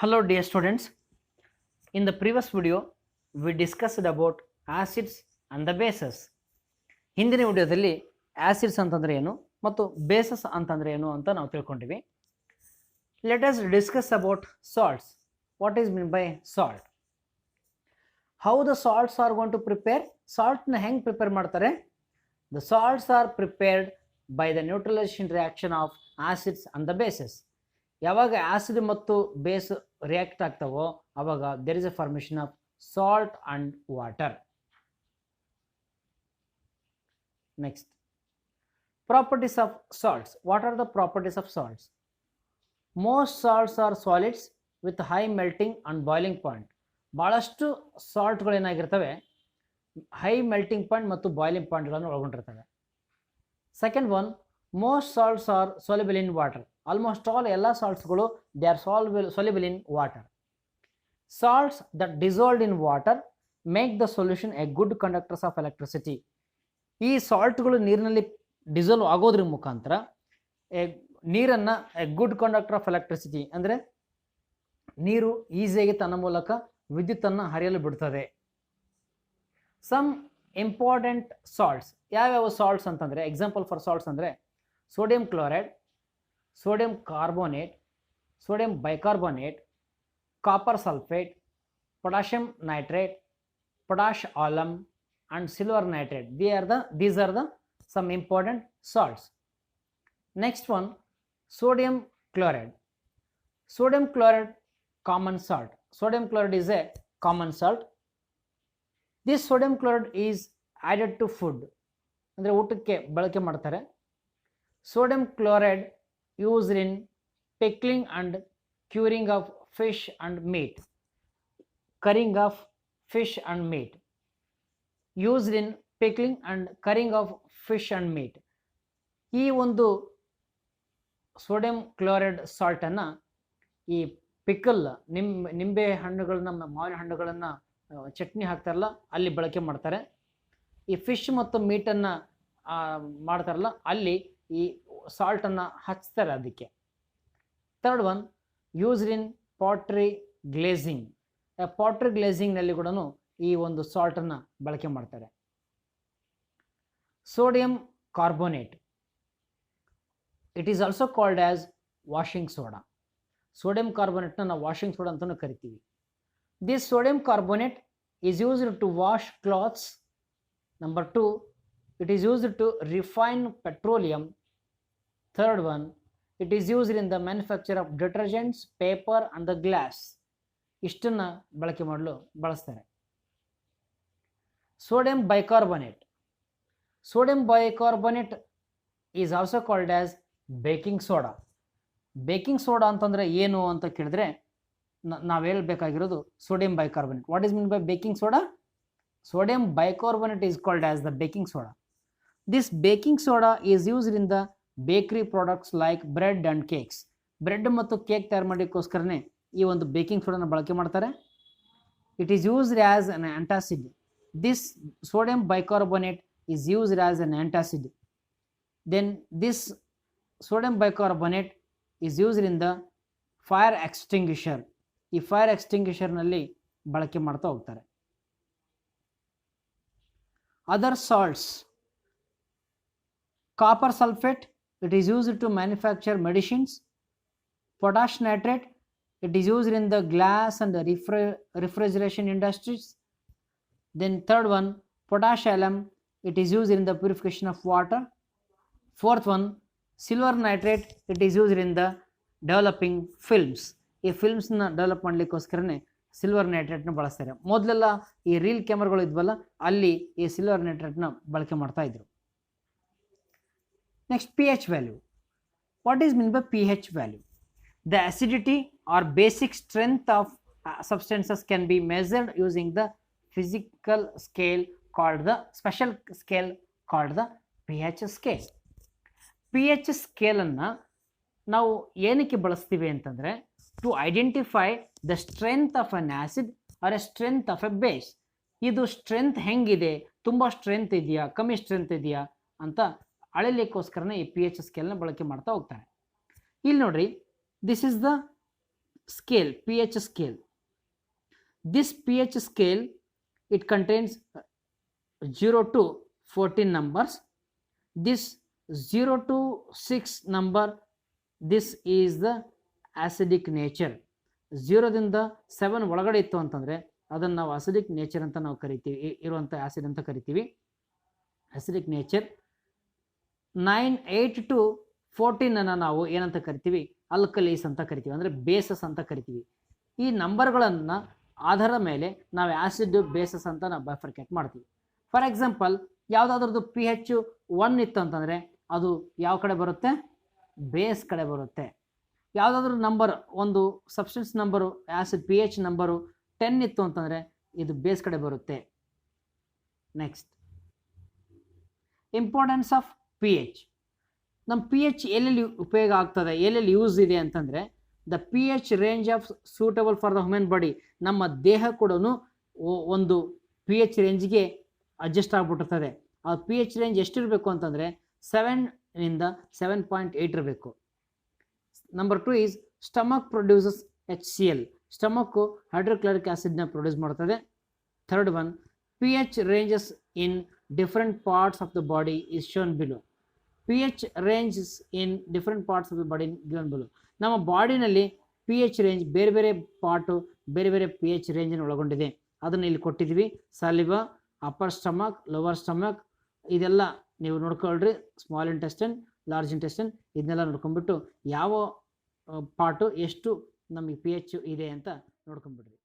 Hello dear students, in the previous video we discussed about acids and the bases. ಹಿಂದಿನ ವಿಡಿಯೋದಲ್ಲಿ acids ಅಂತಂದ್ರೆ ಏನು ಮತ್ತು ಬೇಸಸ್ ಅಂತಂದ್ರೆ ಏನು ಅಂತ ನಾವು ತಿಳ್ಕೊಂಡಿವಿ. Let us discuss about salts. What is meant by salt? How the salts are going to prepare? Salt ನ ಹೆಂಗೆ ಪ್ರಿಪೇರ್ ಮಾಡ್ತಾರೆ? The salts are prepared by the neutralization reaction of acids and the bases. ಯಾವಾಗ acid ಮತ್ತು base react ಆಗ್ತಾವೋ ಅವಾಗ there is a formation of salt and water. Next, properties of salts. What are the properties of salts? Most salts are solids with high melting and boiling point. ಭಾಳಷ್ಟು ಸಾಲ್ಟ್ಗಳೇನಾಗಿರ್ತವೆ high melting point ಮತ್ತು boiling ಪಾಯಿಂಟ್ಗಳನ್ನು ಒಳಗೊಂಡಿರ್ತವೆ. Second one, most salts are soluble in water. Almost all ಎಲ್ಲ ಸಾಲ್ಟ್ಸ್ಗಳು they are soluble in water. Salts that dissolved in water make the solution a good conductors of electricity. ಈ ಸಾಲ್ಟ್ಗಳು ನೀರಿನಲ್ಲಿ dissolve ಆಗೋದ್ರ ಮುಖಾಂತರ ನೀರನ್ನು a good conductor of electricity ಅಂದರೆ ನೀರು ಈಸಿಯಾಗಿ ತನ್ನ ಮೂಲಕ ವಿದ್ಯುತ್ತನ್ನು ಹರಿಯಲು ಬಿಡ್ತದೆ. Some important salts. ಯಾವ್ಯಾವ ಸಾಲ್ಟ್ಸ್ ಅಂತಂದರೆ, ಎಕ್ಸಾಂಪಲ್ ಫಾರ್ ಸಾಲ್ಟ್ಸ್ ಅಂದರೆ sodium chloride, sodium carbonate, sodium bicarbonate, copper sulfate, potassium nitrate, potash alum and silver nitrate. These are the some important salts. Next one, sodium chloride. Sodium chloride, common salt. Sodium chloride is a common salt. This sodium chloride is added to food. ಅಂದರೆ ಊಟಕ್ಕೆ ಬಳಕೆ ಮಾಡ್ತಾರೆ. Sodium chloride used in pickling and curing of fish and meat. Currying of fish and meat. Used in pickling and currying of fish and meat. ಈ ಒಂದು sodium chloride ಸಾಲ್ಟನ್ನು ಈ pickle ನಿಂಬೆ ಹಣ್ಣುಗಳನ್ನ, ಮಾವಿನ ಹಣ್ಣುಗಳನ್ನು ಚಟ್ನಿ ಹಾಕ್ತಾರಲ್ಲ ಅಲ್ಲಿ ಬಳಕೆ ಮಾಡ್ತಾರೆ. ಈ ಫಿಶ್ ಮತ್ತು ಮೀಟನ್ನು ಮಾಡ್ತಾರಲ್ಲ ಅಲ್ಲಿ ಈ ಸಾಲ್ಟನ್ನು ಹಚ್ತಾರೆ ಅದಕ್ಕೆ. Third one, used in pottery glazing. Pottery ಗ್ಲೇಸಿಂಗ್ನಲ್ಲಿ ಕೂಡ ಈ ಒಂದು ಸಾಲ್ಟನ್ನು ಬಳಕೆ ಮಾಡ್ತಾರೆ. Sodium carbonate, it is also called as washing soda. Sodium ಕಾರ್ಬೋನೇಟ್ನ ನಾವು ವಾಷಿಂಗ್ ಸೋಡಾ ಅಂತಲೂ ಕರಿತೀವಿ. This sodium carbonate is used to wash clothes. Number 2, it is used to refine petroleum. Third one, it is used in the manufacture of detergents, paper and the glass. ಇಷ್ಟನ್ನು ಬಳಕೆ ಮಾಡಲು ಬಳಸ್ತಾರೆ. Sodium bicarbonate. Sodium bicarbonate is also called as baking soda. Baking soda ಅಂತಂದರೆ ಏನು ಅಂತ ಕೇಳಿದ್ರೆ ನಾವು ಹೇಳ್ಬೇಕಾಗಿರೋದು sodium bicarbonate. What is mean by baking soda? Sodium bicarbonate is called as the baking soda. This baking soda is used in the bakery products like bread and cakes. Bread ಮತ್ತು cake ತಯಾರು ಮಾಡೋಕ್ಕೋಸ್ಕರನೇ ಈ ಒಂದು baking ಸೋಡಾನ ಬಳಕೆ ಮಾಡ್ತಾರೆ. It is used as an antacid. This sodium bicarbonate is used as an antacid. Then this sodium bicarbonate is used in the fire extinguisher. ಈ fire ಎಕ್ಸ್ಟಿಂಗ್ವಿಷರ್ನಲ್ಲಿ ಬಳಕೆ ಮಾಡ್ತಾ ಹೋಗ್ತಾರೆ. Other salts, copper sulfate, it is used to manufacture medicines. Potash nitrate, it is used in the glass and the refrigeration industries. Then third one, potash alum, it is used in the purification of water. Fourth one, silver nitrate, it is used in the developing films. ಈ ಫಿಲ್ಮ್ಸ್ನ develop ಮಾಡಲಿಕ್ಕೋಸ್ಕರನೇ silver ನೈಟ್ರೇಟ್ನ ಬಳಸ್ತಾರೆ. ಮೊದಲೆಲ್ಲ ಈ reel ಕ್ಯಾಮರಾಗಳು ಇದ್ವಲ್ಲ ಅಲ್ಲಿ ಈ silver ನೈಟ್ರೇಟ್ನ ಬಳಕೆ ಮಾಡ್ತಾ ಇದ್ರು. Next, P H value. What is mean by P H value? The acidity or basic strength of substances can be measured using the physical scale called the special scale called the P H scale. P H ಸ್ಕೇಲನ್ನು ನಾವು ಏನಕ್ಕೆ ಬಳಸ್ತೀವಿ ಅಂತಂದರೆ to identify the strength of an acid or a strength of a base. ಇದು strength ಹೆಂಗಿದೆ, ತುಂಬ strength ಇದೆಯಾ, ಕಮ್ಮಿ ಸ್ಟ್ರೆಂತ್ ಇದೆಯಾ ಅಂತ ಅಳಿಲಿಕ್ಕೋಸ್ಕರನೇ ಈ ಪಿ ಎಚ್ ಸ್ಕೇಲ್ನ ಬಳಕೆ ಮಾಡ್ತಾ ಹೋಗ್ತಾರೆ. ಇಲ್ಲಿ ನೋಡ್ರಿ, this is the scale, pH scale. This pH scale, it contains 0 to 14 numbers. This 0 to 6 number, this is the acidic nature. 0 ದಿಂದ 7 ಒಳಗಡೆ ಇತ್ತು ಅಂತಂದರೆ ಅದನ್ನು ನಾವು ಅಸಿಡಿಕ್ ನೇಚರ್ ಅಂತ ನಾವು ಕರಿತೀವಿ, ಇರುವಂಥ ಆ್ಯಸಿಡ್ ಅಂತ ಕರಿತೀವಿ, ಅಸಿಡಿಕ್ ನೇಚರ್. 9, 8 to 14 ನಾವು ಏನಂತ ಕರಿತೀವಿ, ಅಲ್ಕಲೀಸ್ ಅಂತ ಕರಿತೀವಿ, ಅಂದರೆ ಬೇಸಸ್ ಅಂತ ಕರಿತೀವಿ. ಈ ನಂಬರ್ಗಳನ್ನು ಆಧಾರದ ಮೇಲೆ ನಾವು ಆ್ಯಸಿಡ್ ಬೇಸಸ್ ಅಂತ ನಾವು ಬೈಫರ್ಕೇಟ್ ಮಾಡ್ತೀವಿ. ಫಾರ್ ಎಕ್ಸಾಂಪಲ್, ಯಾವುದಾದ್ರದ್ದು pH 1 ಇತ್ತು ಅಂತಂದರೆ ಅದು ಯಾವ ಕಡೆ ಬರುತ್ತೆ, ಬೇಸ್ ಕಡೆ ಬರುತ್ತೆ. ಯಾವುದಾದ್ರೂ ನಂಬರ್, ಒಂದು substance number, acid pH number 10 ಇತ್ತು ಅಂತಂದರೆ ಇದು ಬೇಸ್ ಕಡೆ ಬರುತ್ತೆ. Next, importance of pH. ನಮ್ಮ pH ಎಲ್ಲೆಲ್ಲಿ ಉಪಯೋಗ ಆಗ್ತದೆ, ಎಲ್ಲೆಲ್ಲಿ ಯೂಸ್ ಇದೆ ಅಂತಂದರೆ, the pH range of suitable for the human body. ನಮ್ಮ ದೇಹ ಕೂಡ ಒಂದು pH ರೇಂಜ್ಗೆ ಅಡ್ಜಸ್ಟ್ ಆಗಿಬಿಟ್ಟಿರ್ತದೆ. ಆ pH ರೇಂಜ್ ಎಷ್ಟಿರಬೇಕು ಅಂತಂದರೆ 7 to 7.8 ಇರಬೇಕು. Number 2 is stomach produces HCl. Stomach hydrochloric ಆ್ಯಸಿಡ್ನ ಪ್ರೊಡ್ಯೂಸ್ ಮಾಡ್ತದೆ. Third one, pH ranges in different parts of the body is shown below. pH ranges in different parts of the body given below. ನಮ್ಮ ಬಾಡಿನಲ್ಲಿ pH range ಬೇರೆ ಬೇರೆ part, ಬೇರೆ ಬೇರೆ pH ರೇಂಜನ್ನು ಒಳಗೊಂಡಿದೆ. ಅದನ್ನು ಇಲ್ಲಿ ಕೊಟ್ಟಿದ್ದೀವಿ. ಸಲಿವಾ, ಅಪ್ಪರ್ ಸ್ಟಮಕ್, ಲೋವರ್ ಸ್ಟಮಕ್, ಇದೆಲ್ಲ ನೀವು ನೋಡ್ಕೊಳ್ರಿ. ಸ್ಮಾಲ್ ಇಂಟೆಸ್ಟೈನ್, ಲಾರ್ಜ್ ಇಂಟೆಸ್ಟೈನ್, ಇದನ್ನೆಲ್ಲ ನೋಡ್ಕೊಂಡ್ಬಿಟ್ಟು ಯಾವ ಪಾರ್ಟು ಎಷ್ಟು ನಮಗೆ pH ಇದೆ ಅಂತ ನೋಡ್ಕೊಂಡ್ಬಿಡ್ರಿ.